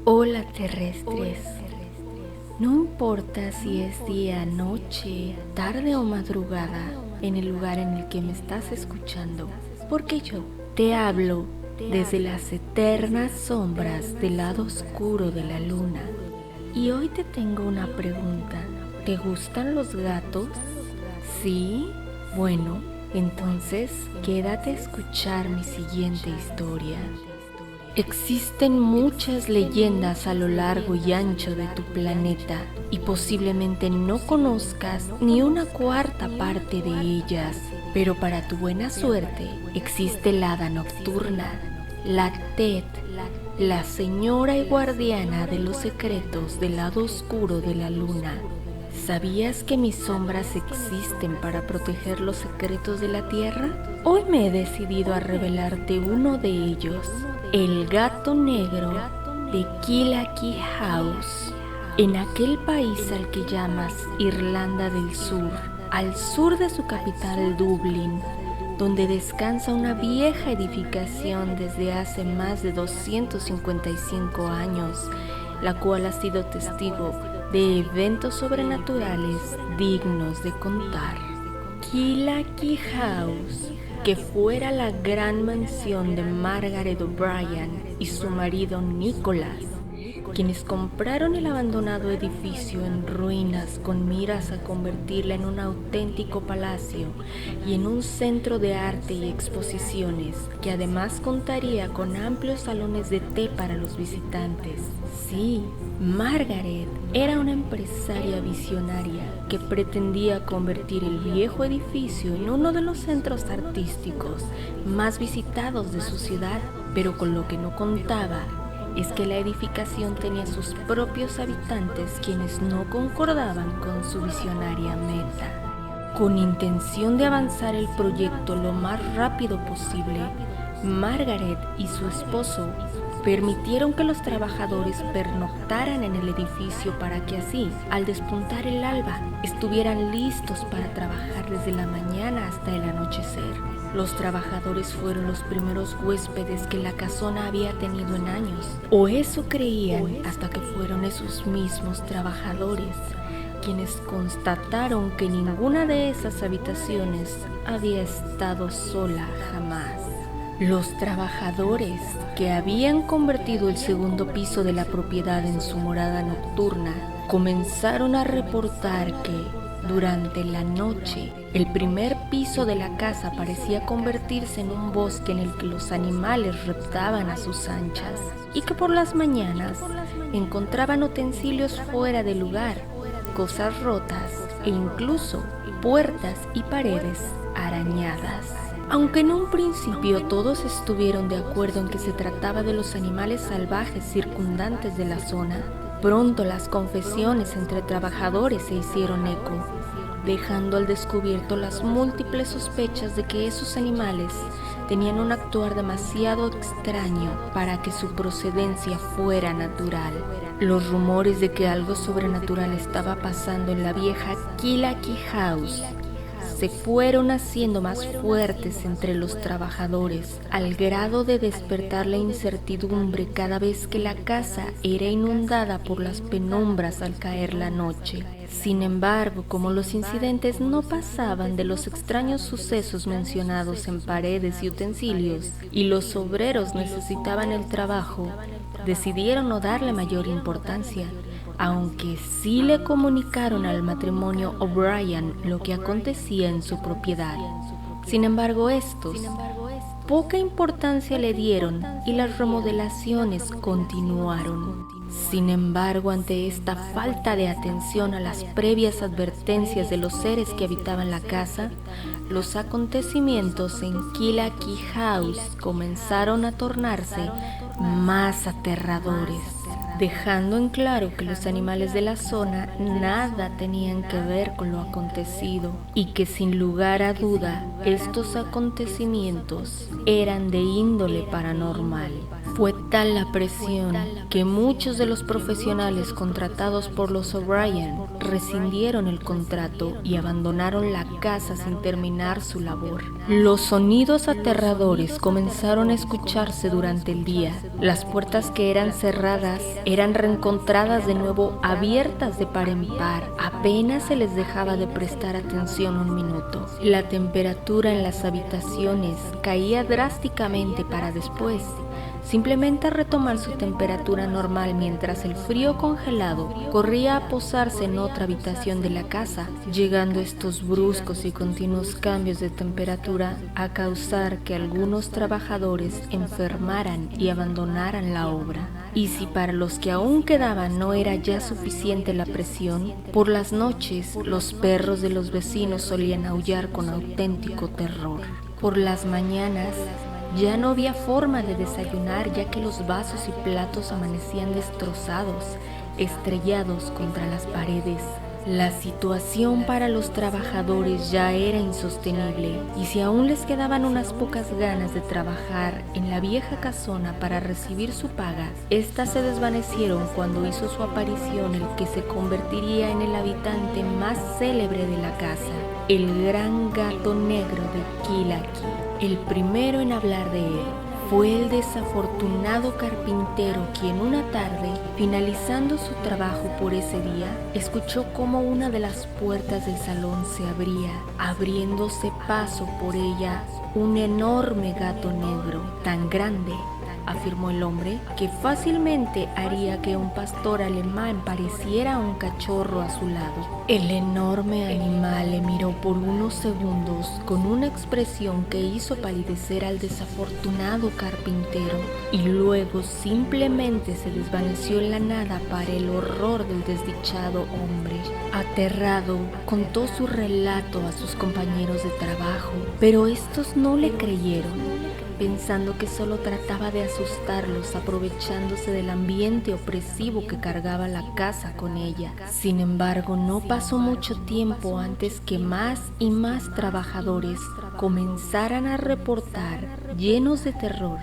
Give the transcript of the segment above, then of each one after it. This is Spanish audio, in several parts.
Hola terrestres, no importa si es día, noche, tarde o madrugada en el lugar en el que me estás escuchando, porque yo te hablo desde las eternas sombras del lado oscuro de la luna. Y hoy te tengo una pregunta, ¿te gustan los gatos? ¿Sí? Bueno, entonces quédate a escuchar mi siguiente historia. Existen muchas leyendas a lo largo y ancho de tu planeta y posiblemente no conozcas ni una cuarta parte de ellas, pero para tu buena suerte existe la hada nocturna, la Tet, la señora y guardiana de los secretos del lado oscuro de la luna. ¿Sabías que mis sombras existen para proteger los secretos de la Tierra? Hoy me he decidido a revelarte uno de ellos, el gato negro de Kyllaki House, en aquel país al que llamas Irlanda del Sur, al sur de su capital Dublín, donde descansa una vieja edificación desde hace más de 255 años, la cual ha sido testigo de eventos sobrenaturales dignos de contar. Kyllaki House, que fuera la gran mansión de Margaret O'Brien y su marido Nicholas, quienes compraron el abandonado edificio en ruinas con miras a convertirla en un auténtico palacio y en un centro de arte y exposiciones, que además contaría con amplios salones de té para los visitantes. Sí, Margaret era una empresaria visionaria que pretendía convertir el viejo edificio en uno de los centros artísticos más visitados de su ciudad, pero con lo que no contaba es que la edificación tenía sus propios habitantes quienes no concordaban con su visionaria meta. Con intención de avanzar el proyecto lo más rápido posible, Margaret y su esposo permitieron que los trabajadores pernoctaran en el edificio para que así, al despuntar el alba, estuvieran listos para trabajar desde la mañana hasta el anochecer. Los trabajadores fueron los primeros huéspedes que la casona había tenido en años, o eso creían hasta que fueron esos mismos trabajadores quienes constataron que ninguna de esas habitaciones había estado sola jamás. Los trabajadores, que habían convertido el segundo piso de la propiedad en su morada nocturna, comenzaron a reportar que, durante la noche, el primer piso de la casa parecía convertirse en un bosque en el que los animales reptaban a sus anchas, y que por las mañanas encontraban utensilios fuera de lugar, cosas rotas e incluso puertas y paredes arañadas. Aunque en un principio todos estuvieron de acuerdo en que se trataba de los animales salvajes circundantes de la zona, pronto las confesiones entre trabajadores se hicieron eco, dejando al descubierto las múltiples sospechas de que esos animales tenían un actuar demasiado extraño para que su procedencia fuera natural. Los rumores de que algo sobrenatural estaba pasando en la vieja Kyllaki House se fueron haciendo más fuertes entre los trabajadores, al grado de despertar la incertidumbre cada vez que la casa era inundada por las penumbras al caer la noche. Sin embargo, como los incidentes no pasaban de los extraños sucesos mencionados en paredes y utensilios, y los obreros necesitaban el trabajo, decidieron no darle mayor importancia, aunque sí le comunicaron al matrimonio O'Brien lo que acontecía en su propiedad. Sin embargo, estos poca importancia le dieron y las remodelaciones continuaron. Sin embargo, ante esta falta de atención a las previas advertencias de los seres que habitaban la casa, los acontecimientos en Kyllaki House comenzaron a tornarse más aterradores, dejando en claro que los animales de la zona nada tenían que ver con lo acontecido y que sin lugar a duda estos acontecimientos eran de índole paranormal. Fue tal la presión que muchos de los profesionales contratados por los O'Brien rescindieron el contrato y abandonaron la casa sin terminar su labor. Los sonidos aterradores comenzaron a escucharse durante el día. Las puertas que eran cerradas eran reencontradas de nuevo abiertas de par en par. Apenas se les dejaba de prestar atención un minuto. La temperatura en las habitaciones caía drásticamente para después simplemente retomar su temperatura normal, mientras el frío congelado corría a posarse en otra habitación de la casa, llegando estos bruscos y continuos cambios de temperatura a causar que algunos trabajadores enfermaran y abandonaran la obra. Y si para los que aún quedaban no era ya suficiente la presión, por las noches los perros de los vecinos solían aullar con auténtico terror. Por las mañanas ya no había forma de desayunar, ya que los vasos y platos amanecían destrozados, estrellados contra las paredes. La situación para los trabajadores ya era insostenible, y si aún les quedaban unas pocas ganas de trabajar en la vieja casona para recibir su paga, estas se desvanecieron cuando hizo su aparición el que se convertiría en el habitante más célebre de la casa, el gran gato negro de Kilaki. El primero en hablar de él fue el desafortunado carpintero, quien una tarde, finalizando su trabajo por ese día, escuchó cómo una de las puertas del salón se abría, abriéndose paso por ella un enorme gato negro, tan grande, afirmó el hombre, que fácilmente haría que un pastor alemán pareciera un cachorro a su lado. El enorme animal le miró por unos segundos con una expresión que hizo palidecer al desafortunado carpintero, y luego simplemente se desvaneció en la nada para el horror del desdichado hombre. Aterrado, contó su relato a sus compañeros de trabajo, pero estos no le creyeron, pensando que solo trataba de asustarlos, aprovechándose del ambiente opresivo que cargaba la casa con ella. Sin embargo, no pasó mucho tiempo antes que más y más trabajadores comenzaran a reportar, llenos de terror,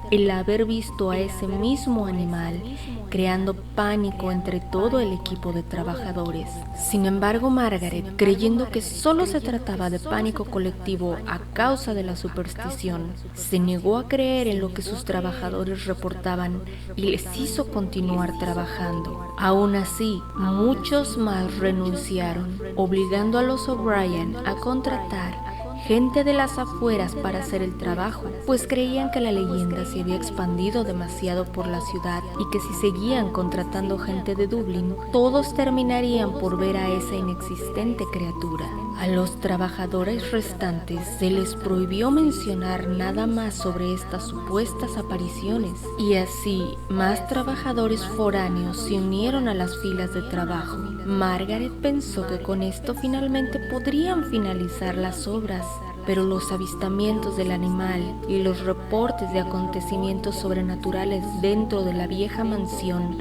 el haber visto a ese mismo animal, creando pánico entre todo el equipo de trabajadores. Sin embargo, Margaret, creyendo que solo se trataba de pánico colectivo a causa de la superstición, se negó a creer en lo que sus trabajadores reportaban y les hizo continuar trabajando. Aún así, muchos más renunciaron, obligando a los O'Brien a contratar gente de las afueras para hacer el trabajo, pues creían que la leyenda se había expandido demasiado por la ciudad y que si seguían contratando gente de Dublín, todos terminarían por ver a esa inexistente criatura. A los trabajadores restantes se les prohibió mencionar nada más sobre estas supuestas apariciones, y así más trabajadores foráneos se unieron a las filas de trabajo. Margaret pensó que con esto finalmente podrían finalizar las obras, pero los avistamientos del animal y los reportes de acontecimientos sobrenaturales dentro de la vieja mansión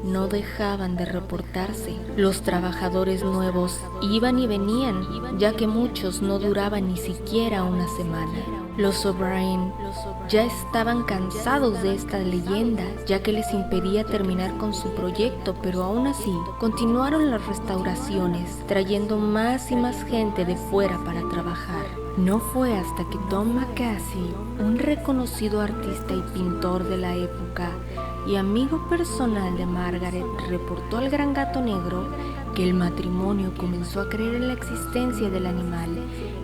no dejaban de reportarse. Los trabajadores nuevos iban y venían, ya que muchos no duraban ni siquiera una semana. Los O'Brien ya estaban cansados de esta leyenda, ya que les impedía terminar con su proyecto, pero aún así continuaron las restauraciones, trayendo más y más gente de fuera para trabajar. No fue hasta que Tom Macassey, un reconocido artista y pintor de la época y amigo personal de Margaret, reportó al gran gato negro, que el matrimonio comenzó a creer en la existencia del animal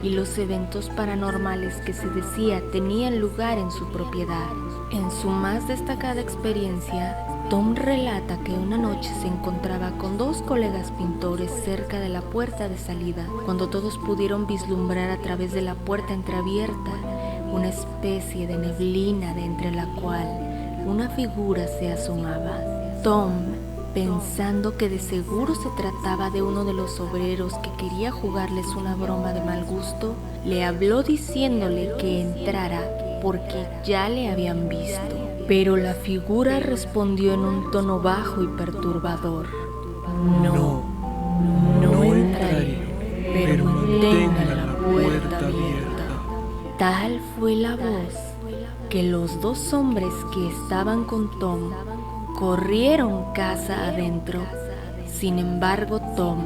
y los eventos paranormales que se decía tenían lugar en su propiedad. En su más destacada experiencia, Tom relata que una noche se encontraba con dos colegas pintores cerca de la puerta de salida, cuando todos pudieron vislumbrar a través de la puerta entreabierta una especie de neblina de entre la cual una figura se asomaba. Tom, pensando que de seguro se trataba de uno de los obreros que quería jugarles una broma de mal gusto, le habló diciéndole que entrara porque ya le habían visto. Pero la figura respondió en un tono bajo y perturbador: No entraré, pero mantenga la puerta abierta. Tal fue la voz que los dos hombres que estaban con Tom corrieron casa adentro. Sin embargo, Tom,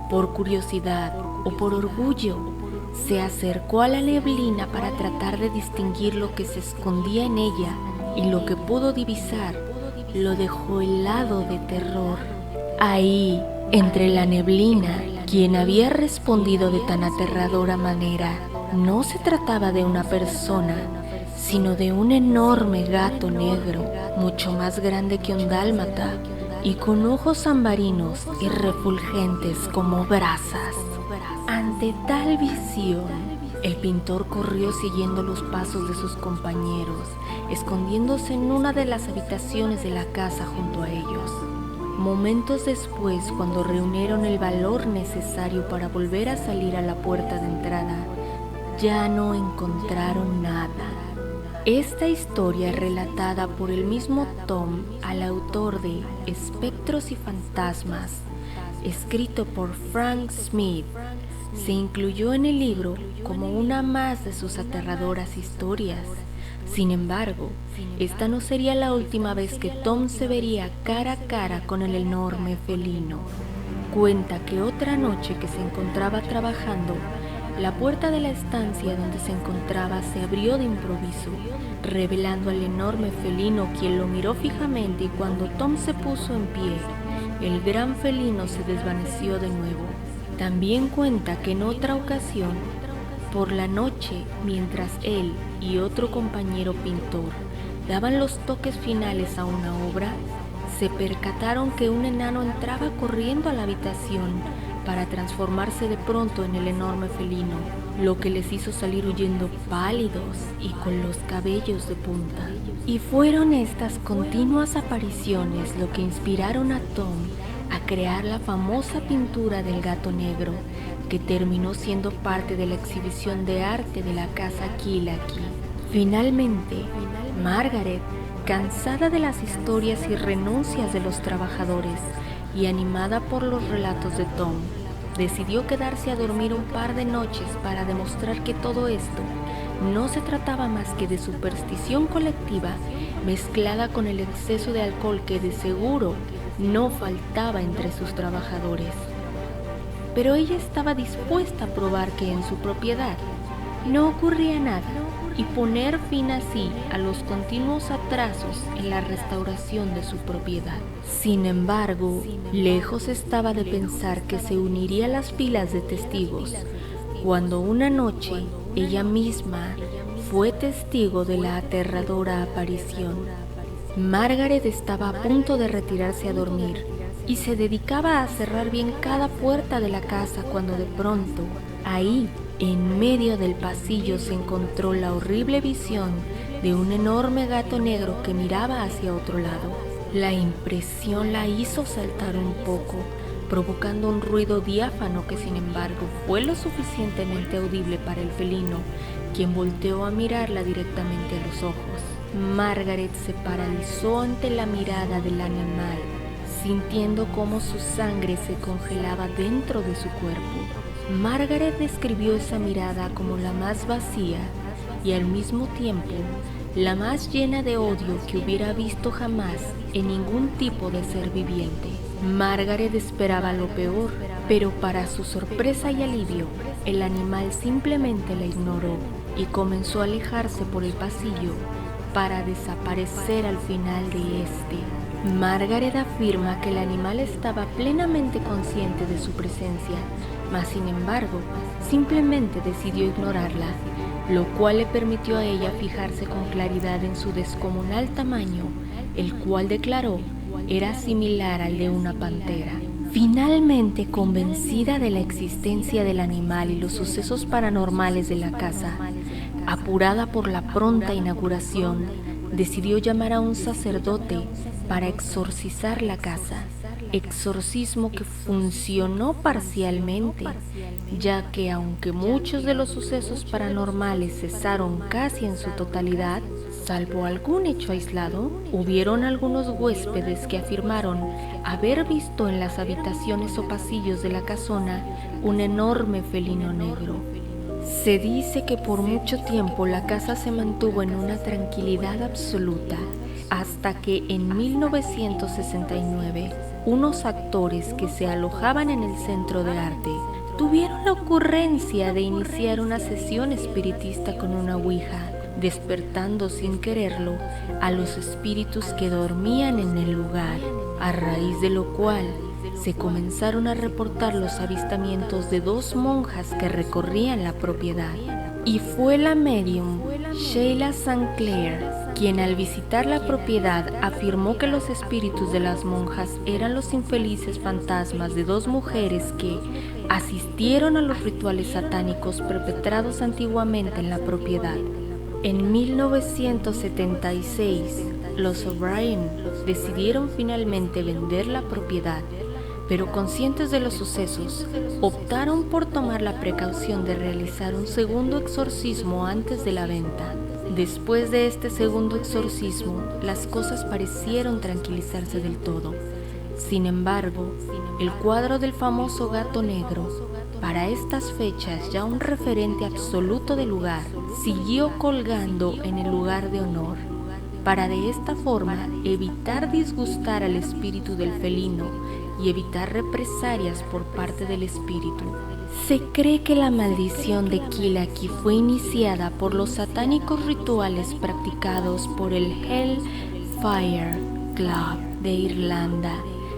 por curiosidad o por orgullo, se acercó a la neblina para tratar de distinguir lo que se escondía en ella, y lo que pudo divisar lo dejó helado de terror. Ahí, entre la neblina, quien había respondido de tan aterradora manera no se trataba de una persona, sino de un enorme gato negro, mucho más grande que un dálmata, y con ojos ambarinos y refulgentes como brasas. Ante tal visión, el pintor corrió siguiendo los pasos de sus compañeros, escondiéndose en una de las habitaciones de la casa junto a ellos. Momentos después, cuando reunieron el valor necesario para volver a salir a la puerta de entrada, ya no encontraron nada. Esta historia, relatada por el mismo Tom al autor de Espectros y Fantasmas, escrito por Frank Smith, se incluyó en el libro como una más de sus aterradoras historias. Sin embargo, esta no sería la última vez que Tom se vería cara a cara con el enorme felino. Cuenta que otra noche que se encontraba trabajando, la puerta de la estancia donde se encontraba se abrió de improviso, revelando al enorme felino, quien lo miró fijamente, y cuando Tom se puso en pie, el gran felino se desvaneció de nuevo. También cuenta que en otra ocasión, por la noche, mientras él y otro compañero pintor daban los toques finales a una obra, se percataron que un enano entraba corriendo a la habitación para transformarse de pronto en el enorme felino, lo que les hizo salir huyendo pálidos y con los cabellos de punta. Y fueron estas continuas apariciones lo que inspiraron a Tom a crear la famosa pintura del gato negro, que terminó siendo parte de la exhibición de arte de la casa Kilaki. Finalmente, Margaret, cansada de las historias y renuncias de los trabajadores y animada por los relatos de Tom, decidió quedarse a dormir un par de noches para demostrar que todo esto no se trataba más que de superstición colectiva mezclada con el exceso de alcohol que de seguro no faltaba entre sus trabajadores. Pero ella estaba dispuesta a probar que en su propiedad no ocurría nada y poner fin así a los continuos atrasos en la restauración de su propiedad. Sin embargo, lejos estaba de pensar que se uniría a las filas de testigos, cuando una noche ella misma fue testigo de la aterradora aparición. Margaret estaba a punto de retirarse a dormir y se dedicaba a cerrar bien cada puerta de la casa cuando de pronto, ahí, en medio del pasillo, se encontró la horrible visión de un enorme gato negro que miraba hacia otro lado. La impresión la hizo saltar un poco, provocando un ruido diáfano que sin embargo fue lo suficientemente audible para el felino, quien volteó a mirarla directamente a los ojos. Margaret se paralizó ante la mirada del animal, sintiendo cómo su sangre se congelaba dentro de su cuerpo. Margaret describió esa mirada como la más vacía y al mismo tiempo la más llena de odio que hubiera visto jamás en ningún tipo de ser viviente. Margaret esperaba lo peor, pero para su sorpresa y alivio, el animal simplemente la ignoró y comenzó a alejarse por el pasillo para desaparecer al final de este. Margaret afirma que el animal estaba plenamente consciente de su presencia, mas sin embargo, simplemente decidió ignorarla, lo cual le permitió a ella fijarse con claridad en su descomunal tamaño, el cual declaró era similar al de una pantera. Finalmente, convencida de la existencia del animal y los sucesos paranormales de la casa, apurada por la pronta inauguración, decidió llamar a un sacerdote para exorcizar la casa, exorcismo que funcionó parcialmente, ya que aunque muchos de los sucesos paranormales cesaron casi en su totalidad, salvo algún hecho aislado, hubieron algunos huéspedes que afirmaron haber visto en las habitaciones o pasillos de la casona un enorme felino negro. Se dice que por mucho tiempo la casa se mantuvo en una tranquilidad absoluta, hasta que en 1969 unos actores que se alojaban en el centro de arte tuvieron la ocurrencia de iniciar una sesión espiritista con una ouija, despertando sin quererlo a los espíritus que dormían en el lugar, a raíz de lo cual se comenzaron a reportar los avistamientos de dos monjas que recorrían la propiedad. Y fue la medium Sheila St. Clair quien, al visitar la propiedad, afirmó que los espíritus de las monjas eran los infelices fantasmas de dos mujeres que asistieron a los rituales satánicos perpetrados antiguamente en la propiedad. En 1976, los O'Brien decidieron finalmente vender la propiedad, pero conscientes de los sucesos, optaron por tomar la precaución de realizar un segundo exorcismo antes de la venta. Después de este segundo exorcismo, las cosas parecieron tranquilizarse del todo. Sin embargo, el cuadro del famoso gato negro, para estas fechas ya un referente absoluto del lugar, siguió colgando en el lugar de honor, para de esta forma evitar disgustar al espíritu del felino y evitar represalias por parte del espíritu. Se cree que la maldición de Killaki fue iniciada por los satánicos rituales practicados por el Hellfire Club de Irlanda,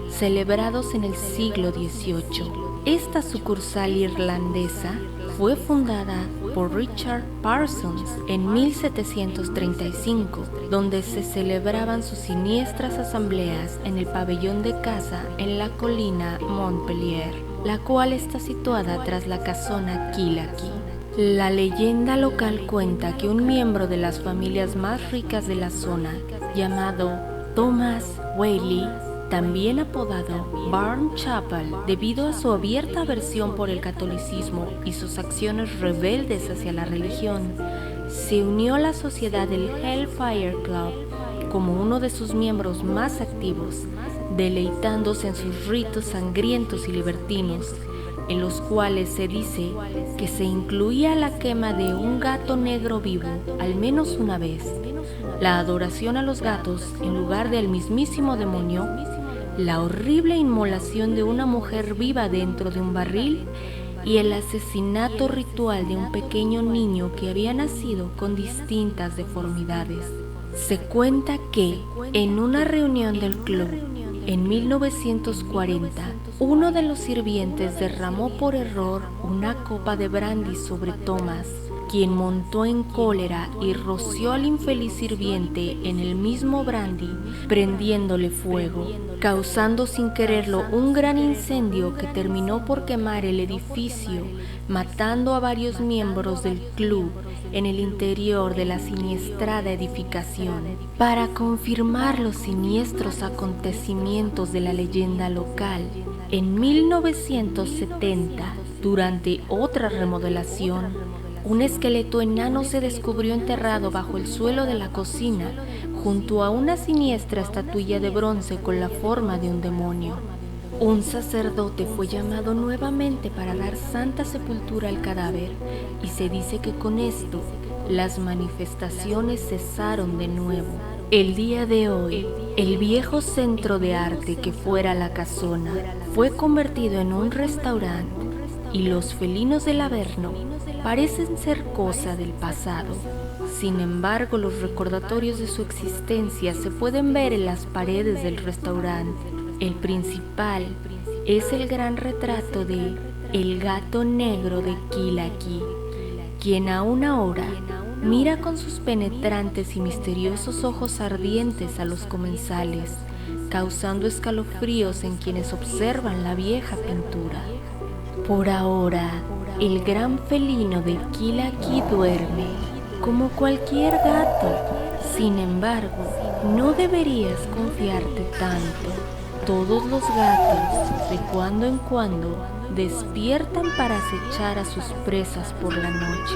celebrados en el siglo XVIII. Esta sucursal irlandesa fue fundada por Richard Parsons en 1735, donde se celebraban sus siniestras asambleas en el pabellón de caza en la colina Montpellier, la cual está situada tras la casona Killaki. La leyenda local cuenta que un miembro de las familias más ricas de la zona, llamado Thomas Whaley, también apodado Barnchapel, debido a su abierta aversión por el catolicismo y sus acciones rebeldes hacia la religión, se unió a la sociedad del Hellfire Club como uno de sus miembros más activos, deleitándose en sus ritos sangrientos y libertinos, en los cuales se dice que se incluía la quema de un gato negro vivo al menos una vez, la adoración a los gatos en lugar del mismísimo demonio, la horrible inmolación de una mujer viva dentro de un barril y el asesinato ritual de un pequeño niño que había nacido con distintas deformidades. Se cuenta que, en una reunión del club, en 1940, uno de los sirvientes derramó por error una copa de brandy sobre Thomas, quien montó en cólera y roció al infeliz sirviente en el mismo brandy, prendiéndole fuego, causando sin quererlo un gran incendio que terminó por quemar el edificio, matando a varios miembros del club en el interior de la siniestrada edificación. Para confirmar los siniestros acontecimientos de la leyenda local, en 1970, durante otra remodelación, un esqueleto enano se descubrió enterrado bajo el suelo de la cocina, junto a una siniestra estatuilla de bronce con la forma de un demonio. Un sacerdote fue llamado nuevamente para dar santa sepultura al cadáver, y se dice que con esto las manifestaciones cesaron de nuevo. El día de hoy, el viejo centro de arte que fuera la casona fue convertido en un restaurante, y los felinos del Averno parecen ser cosa del pasado. Sin embargo, los recordatorios de su existencia se pueden ver en las paredes del restaurante. El principal es el gran retrato de el gato negro de Killaki, quien aún ahora mira con sus penetrantes y misteriosos ojos ardientes a los comensales, causando escalofríos en quienes observan la vieja pintura. Por ahora, el gran felino de Killaki duerme, como cualquier gato. Sin embargo, no deberías confiarte tanto. Todos los gatos, de cuando en cuando, despiertan para acechar a sus presas por la noche.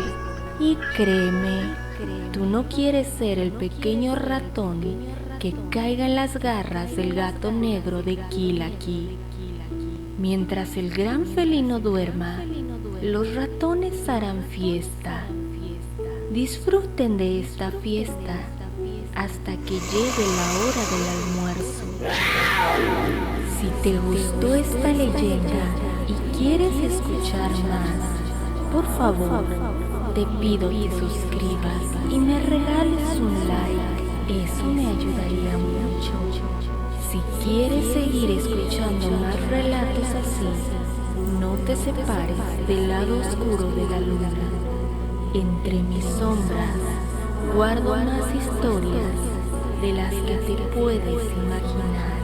Y créeme, tú no quieres ser el pequeño ratón que caiga en las garras del gato negro de Killaki. Mientras el gran felino duerma, los ratones harán fiesta. Disfruten de esta fiesta hasta que llegue la hora del almuerzo. Si te gustó esta leyenda y quieres escuchar más, por favor, te pido que suscribas y me regales un like. Eso me ayudaría mucho. Si quieres seguir escuchando más relatos así, no te separes del lado oscuro de la luna. Entre mis sombras guardo más historias de las que te puedes imaginar.